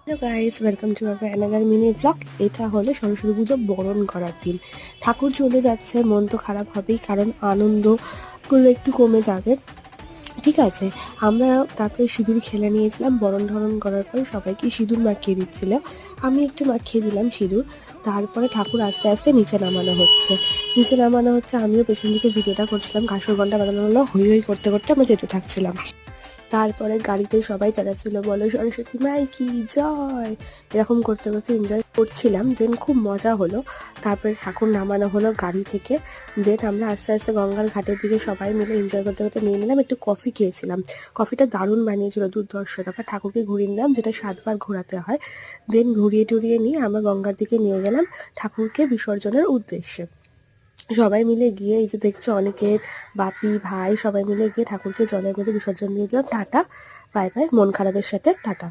Hello guys, welcome to our another mini blog. এটা হলো সরস্বতী পুজো বরণ করার দিন। ঠাকুর চলে যাচ্ছে, মন তো খারাপ হবেই, কারণ আনন্দগুলো একটু কমে যাবে। ঠিক আছে, আমরা তারপরে সিঁদুর খেলে নিয়েছিলাম। বরণ ধরণ করার পরে সবাইকে সিঁদুর মাখিয়ে দিচ্ছিল, আমি একটু মাখিয়ে দিলাম সিঁদুর। তারপরে ঠাকুর আস্তে আস্তে নিচে নামানো হচ্ছে। আমিও পেছন দিকে ভিডিওটা করছিলাম, ঘাসর ঘন্টা বাজানো হলো, হই হই করতে করতে আমরা যেতে থাকছিলাম। তারপরে গাড়িতে সবাই চেঁচাচ্ছিল, বলো সরস্বতী মাই কি জয়, এরকম করতে করতে এনজয় করছিলাম। দেন খুব মজা হলো। তারপরে ঠাকুর নামানো হলো গাড়ি থেকে। দেন আমরা আস্তে আস্তে গঙ্গার ঘাটের দিকে সবাই মিলে এনজয় করতে করতে নিয়ে নিলাম। একটু কফি খেয়েছিলাম, কফিটা দারুণ বানিয়েছিল, দুর্ধর্ষ। তারপর ঠাকুরকে ঘুরিয়ে নিলাম, যেটা 7 বার ঘোরাতে হয়। দেন ঘুরিয়ে টুরিয়ে নিয়ে আমরা গঙ্গার দিকে নিয়ে গেলাম ঠাকুরকে বিসর্জনের উদ্দেশ্যে। সবাই মিলে গিয়ে, এই যে দেখছো অনেকের বাপি ভাই সবাই মিলে গিয়ে ঠাকুরকে জলের মধ্যে বিসর্জন দিয়ে দিলাম। টাটা, বাই বাই, মন খারাপের সাথে টাটা।